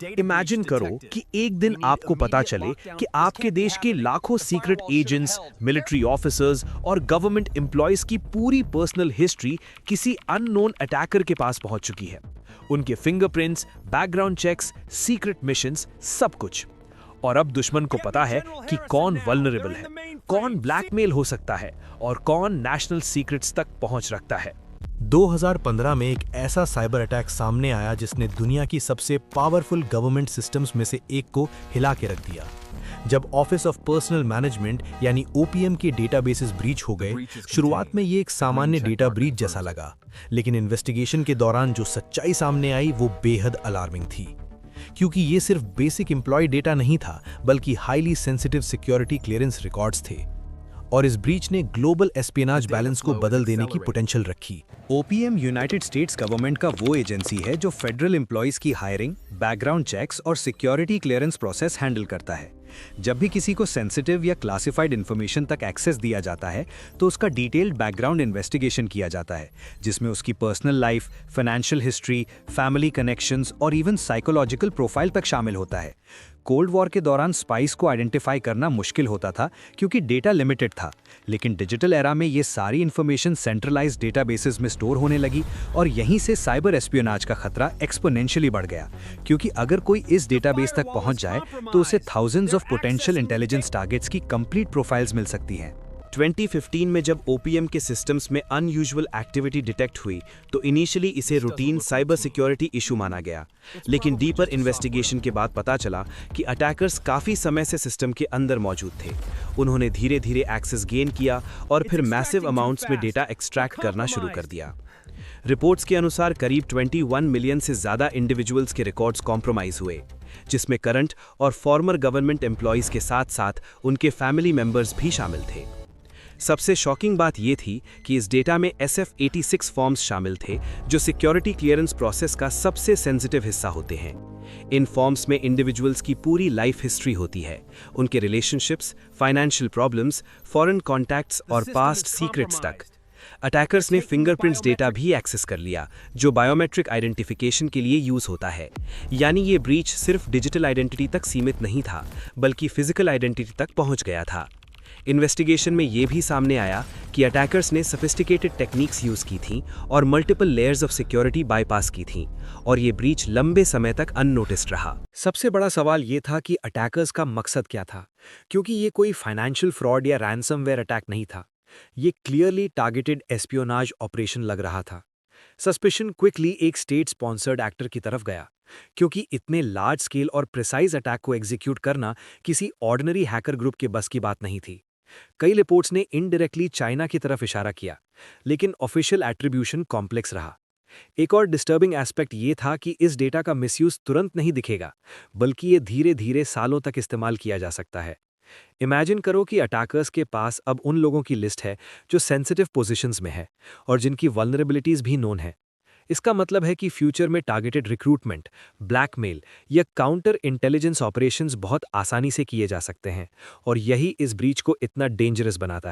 Imagine करो कि एक दिन आपको पता चले कि आपके देश के लाखों सीक्रेट एजेंट्स, मिलिट्री ऑफिसर्स और गवर्नमेंट एम्प्लॉयज की पूरी पर्सनल हिस्ट्री किसी अननोन अटैकर के पास पहुंच चुकी है। उनके fingerprints, background checks, secret missions, सब कुछ। और अब दुश्मन को पता है कि कौन वल्नरेबल है, कौन ब्लैकमेल हो सकता है और कौन नेशनल सीक्रेट्स तक पहुंच रखता है। 2015 में एक ऐसा साइबर अटैक सामने आया जिसने दुनिया की सबसे पावरफुल गवर्नमेंट सिस्टम्स में से एक को हिला के रख दिया। जब ऑफिस ऑफ पर्सनल मैनेजमेंट यानी ओपीएम के डेटाबेसेस ब्रीच हो गए, शुरुआत में ये एक सामान्य डेटा ब्रीच जैसा लगा, लेकिन इन्वेस्टिगेशन के दौरान जो सच्चाई सामने आई वो बेहद अलार्मिंग थी। क्योंकि ये सिर्फ बेसिक एम्प्लॉय डेटा नहीं था, बल्कि highly sensitive security clearance records थे। और इस ब्रीच ने ग्लोबल एस्पियोनाज बैलेंस को बदल देने की पोटेंशियल रखी। ओपीएम यूनाइटेड स्टेट्स गवर्नमेंट का वो एजेंसी है जो फेडरल एम्प्लॉयज की हायरिंग, बैकग्राउंड चेक्स और सिक्योरिटी क्लियरेंस प्रोसेस हैंडल करता है। जब भी किसी को सेंसिटिव या क्लासिफाइड इन्फॉर्मेशन तक एक्सेस दिया जाता है तो उसका डिटेल्ड बैकग्राउंड इन्वेस्टिगेशन किया जाता है, जिसमें उसकी personal life, financial history, family connections और इवन साइकोलॉजिकल प्रोफाइल तक शामिल होता है। कोल्ड वॉर के दौरान स्पाइस को आइडेंटिफाई करना मुश्किल होता था क्योंकि डेटा लिमिटेड था, लेकिन डिजिटल एरा में ये सारी इन्फॉर्मेशन सेंट्रलाइज्ड डेटाबेसेस में स्टोर होने लगी और यहीं से साइबर एस्पियोनाज का खतरा एक्सपोनेंशियली बढ़ गया, क्योंकि अगर कोई इस डेटाबेस तक पहुंच जाए तो उसे thousands of potential intelligence targets की कंप्लीट प्रोफाइल्स मिल सकती हैं। 2015 में जब ओपीएम के सिस्टम्स में अनयूजुअल एक्टिविटी डिटेक्ट हुई तो इनिशियली इसे रूटीन साइबर सिक्योरिटी इशू माना गया, लेकिन डीपर इन्वेस्टिगेशन के बाद पता चला कि अटैकर्स काफ़ी समय से सिस्टम के अंदर मौजूद थे। उन्होंने धीरे धीरे एक्सेस गेन किया और फिर मैसिव अमाउंट्स में डेटा एक्सट्रैक्ट करना शुरू कर दिया। रिपोर्ट्स के अनुसार करीब 21 मिलियन से ज़्यादा इंडिविजुअल्स के रिकॉर्ड्स कॉम्प्रोमाइज हुए, जिसमें करंट और फॉर्मर गवर्नमेंट एम्प्लॉयज़ के साथ साथ उनके फैमिली मेंबर्स भी शामिल थे। सबसे शॉकिंग बात यह थी कि इस डेटा में SF-86 फॉर्म्स शामिल थे, जो सिक्योरिटी क्लियरेंस प्रोसेस का सबसे सेंसिटिव हिस्सा होते हैं। इन फॉर्म्स में इंडिविजुअल्स की पूरी लाइफ हिस्ट्री होती है, उनके relationships, financial problems, foreign contacts और पास्ट सीक्रेट्स तक। अटैकर्स ने फिंगरप्रिंट्स डेटा भी एक्सेस कर लिया, जो बायोमेट्रिक आइडेंटिफिकेशन के लिए यूज होता है। यानी ये ब्रीच सिर्फ डिजिटल आइडेंटिटी तक सीमित नहीं था, बल्कि फिजिकल आइडेंटिटी तक पहुंच गया था। इन्वेस्टिगेशन में यह भी सामने आया कि अटैकर्स ने सोफिस्टिकेटेड टेक्निक्स यूज की थीं और multiple layers of security bypass की थीं, और ये ब्रीच लंबे समय तक अननोटिस्ड रहा। सबसे बड़ा सवाल ये था कि अटैकर्स का मकसद क्या था, क्योंकि ये कोई फाइनेंशियल फ्रॉड या रैंसमवेयर अटैक नहीं था। ये क्लियरली टारगेटेड एस्पियोनाज ऑपरेशन लग रहा था। सस्पिशन क्विकली एक स्टेट स्पॉन्सर्ड एक्टर की तरफ गया, क्योंकि इतने लार्ज स्केल और प्रिसाइज अटैक को एग्जीक्यूट करना किसी ऑर्डिनरी हैकर ग्रुप के बस की बात नहीं थी। कई रिपोर्ट्स ने इनडायरेक्टली चाइना की तरफ इशारा किया, लेकिन ऑफिशियल एट्रीब्यूशन कॉम्प्लेक्स रहा। एक और डिस्टर्बिंग एस्पेक्ट ये था कि इस डेटा का मिसयूज तुरंत नहीं दिखेगा, बल्कि ये धीरे धीरे सालों तक इस्तेमाल किया जा सकता है। इमेजिन करो कि अटैकर्स के पास अब उन लोगों की लिस्ट है जो सेंसिटिव पोजीशंस में है और जिनकी वल्नरेबिलिटीज भी नोन है। इसका मतलब है कि फ्यूचर में टारगेटेड रिक्रूटमेंट, ब्लैकमेल या काउंटर इंटेलिजेंस ऑपरेशंस बहुत आसानी से किए जा सकते हैं, और यही इस ब्रीच को इतना डेंजरस बनाता है।